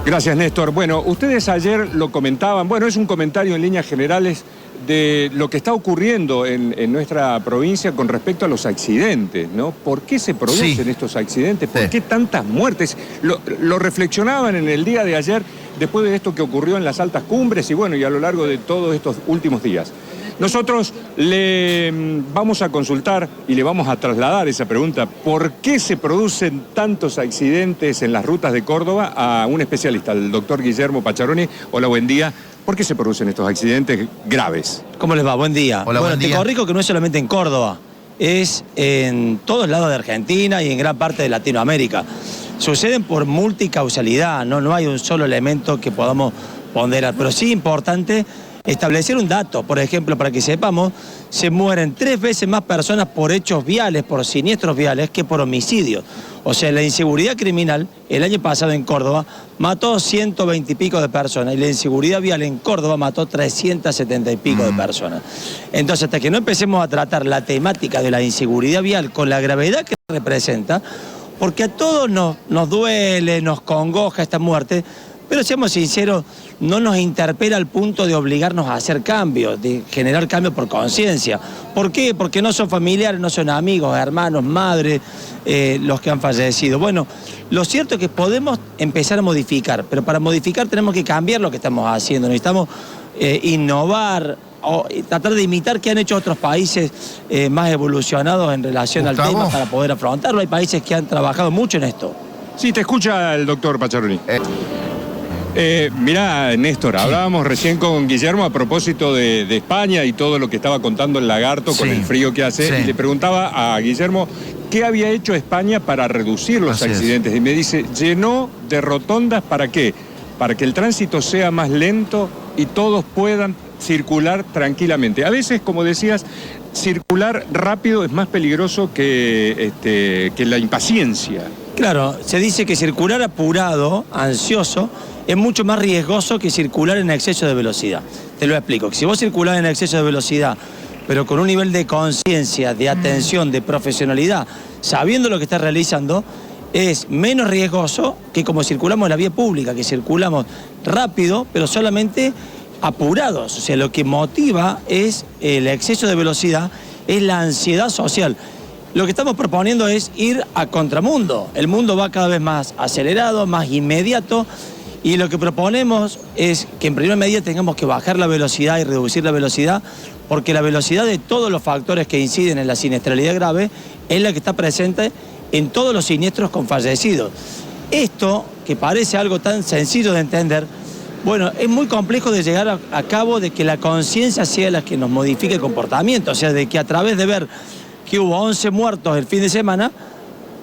Gracias, Néstor. Bueno, ustedes ayer lo comentaban, bueno, es un comentario en líneas generales de lo que está ocurriendo en nuestra provincia con respecto a los accidentes, ¿no? ¿Por qué se producen estos accidentes? ¿Por qué tantas muertes? Lo reflexionaban en el día de ayer, después de esto que ocurrió en las altas cumbres y bueno, y a lo largo de todos estos últimos días. Nosotros le vamos a consultar y le vamos a trasladar esa pregunta, ¿por qué se producen tantos accidentes en las rutas de Córdoba? A un especialista, el doctor Guillermo Pacharoni. Hola, buen día. ¿Por qué se producen estos accidentes graves? ¿Cómo les va? Buen día. Hola, bueno, buen día. Te corrijo que no es solamente en Córdoba, es en todos lados de Argentina y en gran parte de Latinoamérica. Suceden por multicausalidad, no hay un solo elemento que podamos ponderar, pero sí es importante establecer un dato. Por ejemplo, para que sepamos, se mueren 3 veces más personas por hechos viales, por siniestros viales, que por homicidios. O sea, la inseguridad criminal, el año pasado en Córdoba, mató 120 y pico de personas, y la inseguridad vial en Córdoba mató 370 y pico de personas. Entonces, hasta que no empecemos a tratar la temática de la inseguridad vial con la gravedad que representa, porque a todos nos duele, nos congoja esta muerte, pero seamos sinceros, no nos interpela al punto de obligarnos a hacer cambios, de generar cambios por conciencia. ¿Por qué? Porque no son familiares, no son amigos, hermanos, madres, los que han fallecido. Bueno, lo cierto es que podemos empezar a modificar, pero para modificar tenemos que cambiar lo que estamos haciendo. Necesitamos innovar o tratar de imitar qué han hecho otros países más evolucionados en relación al tema para poder afrontarlo. Hay países que han trabajado mucho en esto. Sí, te escucha el doctor Pacharoni. Mirá, Néstor, hablábamos recién con Guillermo a propósito de España y todo lo que estaba contando el lagarto con el frío que hace, y le preguntaba a Guillermo qué había hecho España para reducir los accidentes. Y me dice, llenó de rotondas, ¿para qué? Para que el tránsito sea más lento y todos puedan circular tranquilamente. A veces, como decías, circular rápido es más peligroso que la impaciencia. Claro, se dice que circular apurado, ansioso, es mucho más riesgoso que circular en exceso de velocidad. Te lo explico. Si vos circulás en exceso de velocidad, pero con un nivel de conciencia, de atención, de profesionalidad, sabiendo lo que estás realizando, es menos riesgoso que como circulamos en la vía pública, que circulamos rápido, pero solamente apurados. O sea, lo que motiva es el exceso de velocidad, es la ansiedad social. Lo que estamos proponiendo es ir a contramundo. El mundo va cada vez más acelerado, más inmediato, y lo que proponemos es que en primera medida tengamos que bajar la velocidad y reducir la velocidad, porque la velocidad de todos los factores que inciden en la siniestralidad grave es la que está presente en todos los siniestros con fallecidos. Esto, que parece algo tan sencillo de entender, bueno, es muy complejo de llegar a cabo, de que la conciencia sea la que nos modifique el comportamiento, o sea, de que a través de ver que hubo 11 muertos el fin de semana,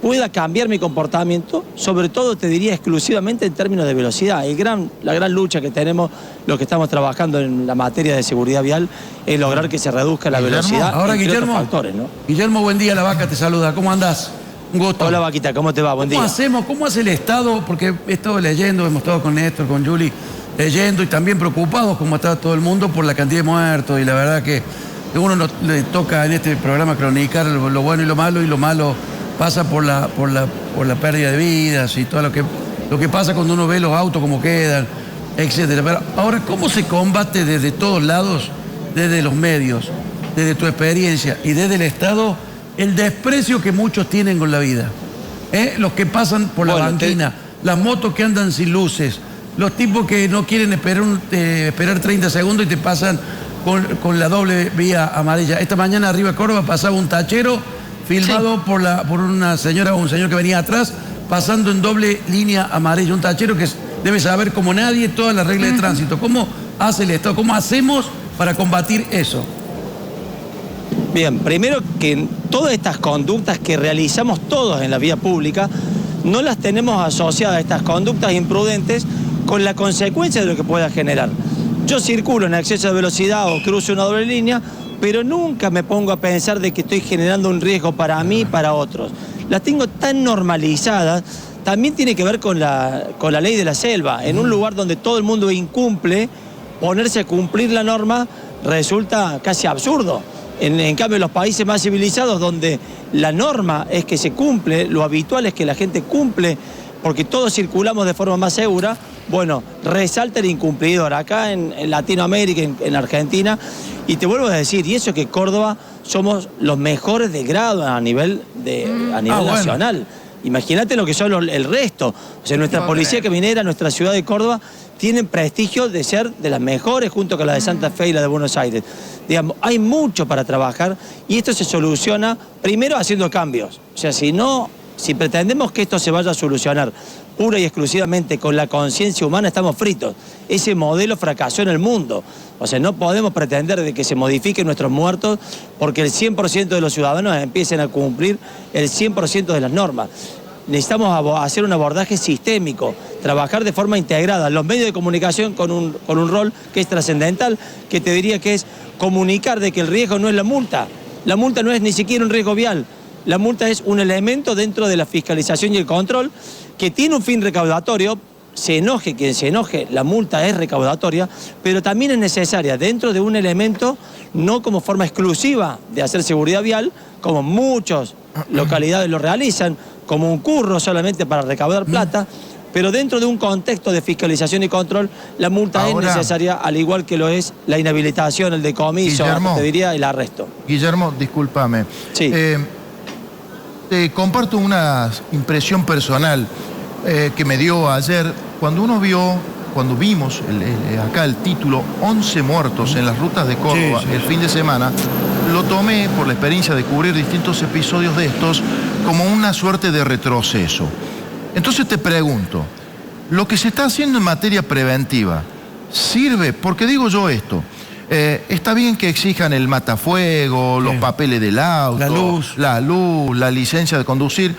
pueda cambiar mi comportamiento, sobre todo te diría exclusivamente en términos de velocidad. La gran lucha que tenemos, los que estamos trabajando en la materia de seguridad vial, es lograr que se reduzca la velocidad. Ahora, entre Guillermo, otros factores, ¿no? Guillermo, buen día, La Vaca te saluda. ¿Cómo andás? Un gusto. Hola, Vaquita, ¿cómo te va? Buen día. ¿Cómo hacemos? ¿Cómo hace el Estado? Porque he estado leyendo, hemos estado con Néstor, con Juli, leyendo y también preocupados, como está todo el mundo, por la cantidad de muertos. Y la verdad que a uno le toca en este programa cronicar lo bueno y lo malo pasa por la pérdida de vidas y todo lo que pasa cuando uno ve los autos como quedan, etcétera. Pero ahora, ¿cómo se combate desde todos lados, desde los medios, desde tu experiencia y desde el Estado, el desprecio que muchos tienen con la vida? Los que pasan por la banquina, las motos que andan sin luces, los tipos que no quieren esperar 30 segundos y te pasan con la doble vía amarilla. Esta mañana arriba de Córdoba pasaba un tachero filmado por una señora o un señor que venía atrás, pasando en doble línea amarilla. Un tachero que debe saber como nadie todas las reglas de tránsito. ¿Cómo hace el Estado? ¿Cómo hacemos para combatir eso? Bien, primero que todas estas conductas que realizamos todos en la vía pública, no las tenemos asociadas, estas conductas imprudentes, con la consecuencia de lo que pueda generar. Yo circulo en exceso de velocidad o cruzo una doble línea, pero nunca me pongo a pensar de que estoy generando un riesgo para mí y para otros. Las tengo tan normalizadas. También tiene que ver con la ley de la selva. En un lugar donde todo el mundo incumple, ponerse a cumplir la norma resulta casi absurdo. En cambio, en los países más civilizados, donde la norma es que se cumple, lo habitual es que la gente cumple porque todos circulamos de forma más segura, bueno, resalta el incumplidor acá en Latinoamérica, en Argentina, y te vuelvo a decir, y eso que Córdoba somos los mejores de grado a nivel nacional. Bueno. Imagínate lo que son el resto. O sea, nuestra policía caminera, nuestra ciudad de Córdoba, tienen prestigio de ser de las mejores junto con la de Santa Fe y la de Buenos Aires. Digamos, hay mucho para trabajar y esto se soluciona primero haciendo cambios. O sea, si pretendemos que esto se vaya a solucionar pura y exclusivamente con la conciencia humana, estamos fritos. Ese modelo fracasó en el mundo. O sea, no podemos pretender de que se modifiquen nuestros muertos porque el 100% de los ciudadanos empiecen a cumplir el 100% de las normas. Necesitamos hacer un abordaje sistémico, trabajar de forma integrada. Los medios de comunicación con un rol que es trascendental, que te diría que es comunicar de que el riesgo no es la multa. La multa no es ni siquiera un riesgo vial. La multa es un elemento dentro de la fiscalización y el control que tiene un fin recaudatorio. Se enoje quien se enoje, la multa es recaudatoria, pero también es necesaria dentro de un elemento, no como forma exclusiva de hacer seguridad vial, como muchas localidades lo realizan, como un curro solamente para recaudar plata, pero dentro de un contexto de fiscalización y control, la multa es necesaria, al igual que lo es la inhabilitación, el decomiso, te diría, el arresto. Guillermo, discúlpame. Sí. Te comparto una impresión personal que me dio ayer cuando vimos acá el título 11 muertos en las rutas de Córdoba el fin de semana. Lo tomé por la experiencia de cubrir distintos episodios de estos como una suerte de retroceso. Entonces te pregunto, lo que se está haciendo en materia preventiva, ¿sirve? Porque digo yo esto, está bien que exijan el matafuego, los papeles del auto, la luz, la licencia de conducir,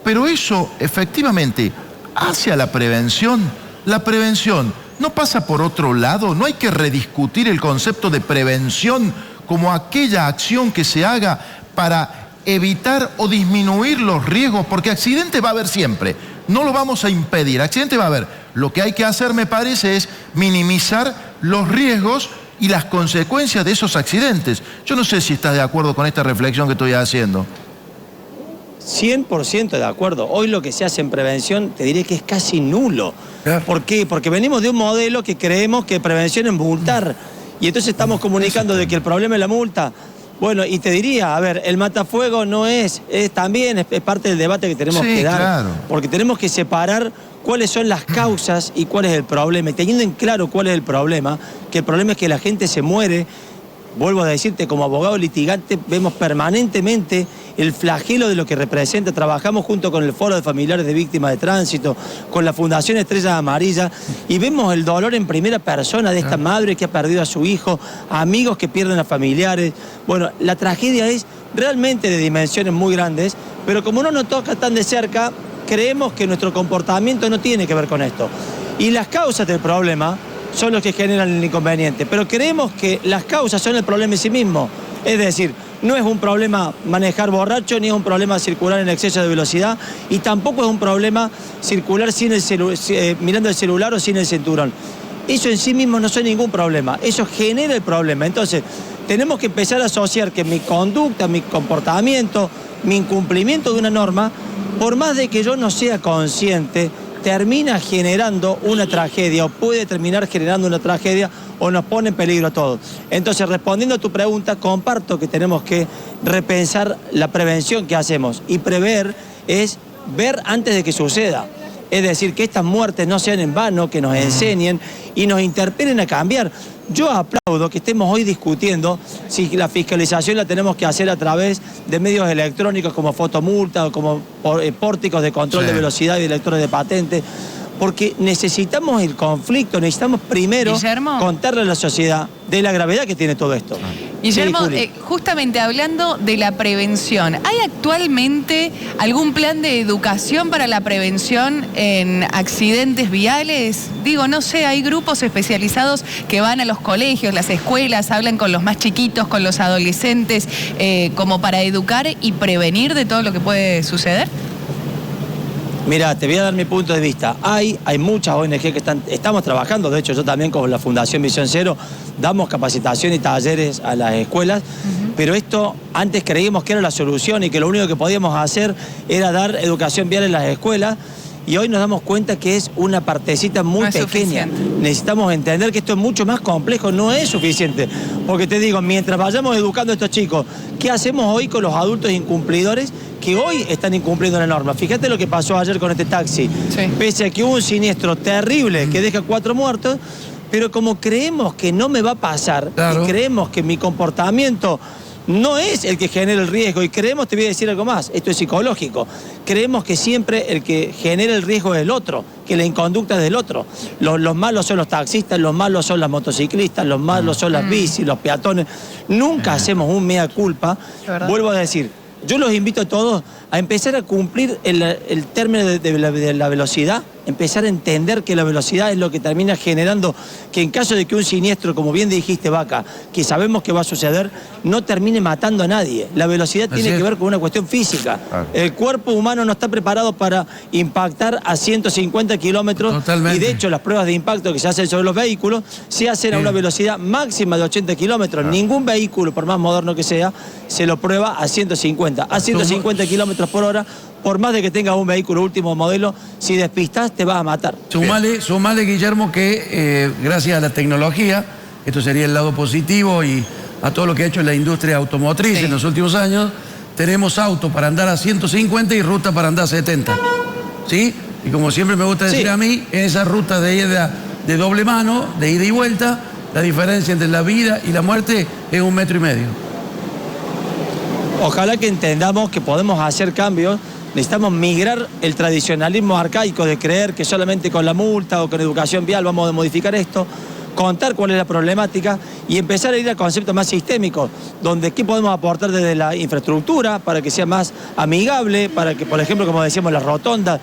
pero eso efectivamente hace a la prevención. La prevención no pasa por otro lado, no hay que rediscutir el concepto de prevención como aquella acción que se haga para evitar o disminuir los riesgos, porque accidente va a haber siempre, no lo vamos a impedir, accidente va a haber. Lo que hay que hacer, me parece, es minimizar los riesgos y las consecuencias de esos accidentes. Yo no sé si estás de acuerdo con esta reflexión que estoy haciendo. 100% de acuerdo. Hoy lo que se hace en prevención, te diré que es casi nulo. ¿Por qué? Porque venimos de un modelo que creemos que prevención es multar. Y entonces estamos comunicando de que el problema es la multa. Bueno, y te diría, a ver, el matafuego no también es parte del debate que tenemos que dar. Claro. Porque tenemos que separar cuáles son las causas y cuál es el problema. Y teniendo en claro cuál es el problema, que el problema es que la gente se muere. Vuelvo a decirte, como abogado litigante, vemos permanentemente el flagelo de lo que representa. Trabajamos junto con el Foro de Familiares de Víctimas de Tránsito, con la Fundación Estrellas Amarillas, y vemos el dolor en primera persona de esta madre que ha perdido a su hijo, amigos que pierden a familiares. Bueno, la tragedia es realmente de dimensiones muy grandes, pero como no nos toca tan de cerca, creemos que nuestro comportamiento no tiene que ver con esto. Y las causas del problema son los que generan el inconveniente, pero creemos que las causas son el problema en sí mismo. Es decir, no es un problema manejar borracho, ni es un problema circular en exceso de velocidad, y tampoco es un problema circular sin mirando el celular o sin el cinturón. Eso en sí mismo no es ningún problema, eso genera el problema. Entonces, tenemos que empezar a asociar que mi conducta, mi comportamiento, mi incumplimiento de una norma, por más de que yo no sea consciente, termina generando una tragedia o puede terminar generando una tragedia o nos pone en peligro a todos. Entonces, respondiendo a tu pregunta, comparto que tenemos que repensar la prevención que hacemos, y prever es ver antes de que suceda. Es decir, que estas muertes no sean en vano, que nos enseñen y nos interpelen a cambiar. Yo aplaudo que estemos hoy discutiendo si la fiscalización la tenemos que hacer a través de medios electrónicos como fotomulta o como pórticos de control de velocidad y de lectores de patente, porque necesitamos el conflicto, necesitamos primero contarle a la sociedad de la gravedad que tiene todo esto. Guillermo, justamente hablando de la prevención, ¿hay actualmente algún plan de educación para la prevención en accidentes viales? Digo, no sé, hay grupos especializados que van a los colegios, las escuelas, hablan con los más chiquitos, con los adolescentes, como para educar y prevenir de todo lo que puede suceder. Mira, te voy a dar mi punto de vista. Hay muchas ONG que estamos trabajando, de hecho yo también con la Fundación Visión Cero damos capacitación y talleres a las escuelas, pero esto antes creíamos que era la solución y que lo único que podíamos hacer era dar educación vial en las escuelas, y hoy nos damos cuenta que es una partecita muy No es pequeña. suficiente. Necesitamos entender que esto es mucho más complejo, no es suficiente. Porque te digo, mientras vayamos educando a estos chicos, ¿qué hacemos hoy con los adultos incumplidores que hoy están incumpliendo la norma? Fíjate lo que pasó ayer con este taxi. Sí. Pese a que hubo un siniestro terrible que deja 4 muertos, pero como creemos que no me va a pasar, Claro. y creemos que mi comportamiento no es el que genera el riesgo, y creemos, te voy a decir algo más, esto es psicológico, creemos que siempre el que genera el riesgo es el otro, que la inconducta es del otro. Los malos son los taxistas, los malos son las motociclistas, los malos son las bicis, los peatones. Nunca hacemos un mea culpa. verdad. Vuelvo a decir, yo los invito a todos a empezar a cumplir el término de la velocidad, empezar a entender que la velocidad es lo que termina generando que en caso de que un siniestro, como bien dijiste, Vaca, que sabemos que va a suceder, no termine matando a nadie. La velocidad tiene que ver con una cuestión física. El cuerpo humano no está preparado para impactar a 150 kilómetros. Totalmente. Y de hecho las pruebas de impacto que se hacen sobre los vehículos se hacen a una velocidad máxima de 80 kilómetros. Ningún vehículo, por más moderno que sea, se lo prueba a 150. A 150 kilómetros por hora, por más de que tengas un vehículo último modelo, si despistas te vas a matar. Sumale, Guillermo, que gracias a la tecnología, esto sería el lado positivo, y a todo lo que ha hecho la industria automotriz en los últimos años, tenemos auto para andar a 150 y ruta para andar a 70. ¿Sí? Y como siempre me gusta decir a mí, en esas rutas de ida de doble mano, de ida y vuelta, la diferencia entre la vida y la muerte es 1,5 metros. Ojalá que entendamos que podemos hacer cambios. Necesitamos migrar el tradicionalismo arcaico de creer que solamente con la multa o con educación vial vamos a modificar esto, contar cuál es la problemática y empezar a ir a conceptos más sistémicos, donde qué podemos aportar desde la infraestructura para que sea más amigable, para que, por ejemplo, como decíamos, las rotondas,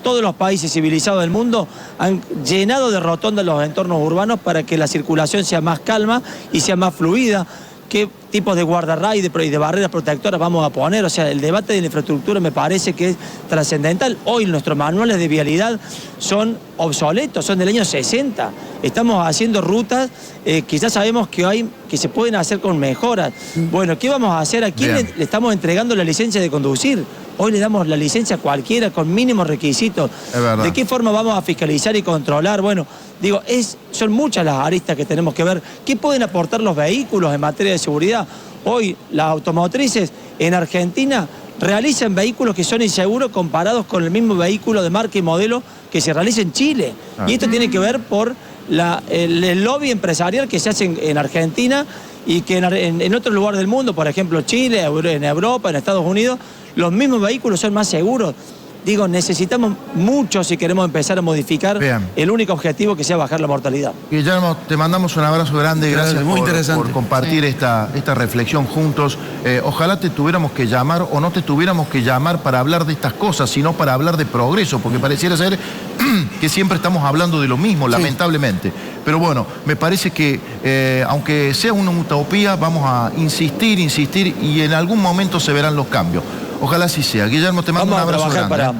todos los países civilizados del mundo han llenado de rotondas los entornos urbanos para que la circulación sea más calma y sea más fluida. ¿Qué tipos de guardarray y de barreras protectoras vamos a poner? O sea, el debate de la infraestructura me parece que es trascendental. Hoy nuestros manuales de vialidad son obsoletos, son del año 60. Estamos haciendo rutas que ya sabemos que se pueden hacer con mejoras. Bueno, ¿qué vamos a hacer? ¿A quién le estamos entregando la licencia de conducir? Hoy le damos la licencia a cualquiera con mínimos requisitos. Es verdad. ¿De qué forma vamos a fiscalizar y controlar? Bueno, digo, son muchas las aristas que tenemos que ver. ¿Qué pueden aportar los vehículos en materia de seguridad? Hoy las automotrices en Argentina realizan vehículos que son inseguros comparados con el mismo vehículo de marca y modelo que se realiza en Chile. Y esto tiene que ver por el lobby empresarial que se hace en Argentina y que en otros lugares del mundo, por ejemplo Chile, en Europa, en Estados Unidos, los mismos vehículos son más seguros. Digo, necesitamos mucho si queremos empezar a modificar el único objetivo que sea bajar la mortalidad. Guillermo, te mandamos un abrazo grande, gracias muy interesante por compartir esta reflexión juntos. Ojalá te tuviéramos que llamar o no te tuviéramos que llamar para hablar de estas cosas, sino para hablar de progreso, porque pareciera ser que siempre estamos hablando de lo mismo, lamentablemente. Pero bueno, me parece que aunque sea una utopía, vamos a insistir y en algún momento se verán los cambios. Ojalá así sea. Guillermo, te mando un abrazo grande.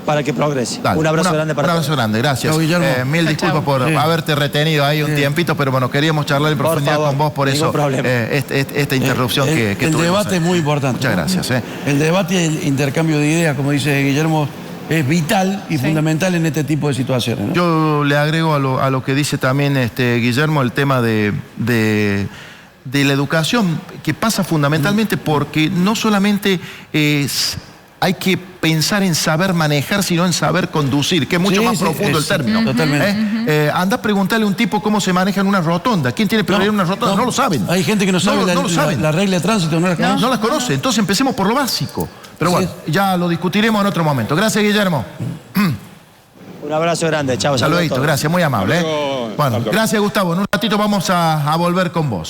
Para que progrese. Dale, un abrazo grande para Un abrazo grande, gracias. Chao, Guillermo. Mil disculpas por haberte retenido ahí un tiempito, pero bueno, queríamos charlar en profundidad con vos, por eso esta interrupción que el tuvimos. debate es muy importante. Muchas gracias. El debate y el intercambio de ideas, como dice Guillermo, es vital y fundamental en este tipo de situaciones, ¿no? Yo le agrego a lo que dice también Guillermo el tema de la educación, que pasa fundamentalmente porque no solamente hay que pensar en saber manejar, sino en saber conducir, que es mucho más profundo el término. Totalmente. Anda a preguntarle a un tipo cómo se maneja en una rotonda. ¿Quién tiene prioridad en una rotonda? No lo saben. Hay gente que no sabe la regla de tránsito, no las conoce. No las conoce, entonces empecemos por lo básico. Pero bueno, ya lo discutiremos en otro momento. Gracias, Guillermo. Un abrazo grande, chao. Saludito, gracias, muy amable. Bueno, gracias, Gustavo. En un ratito vamos a volver con vos.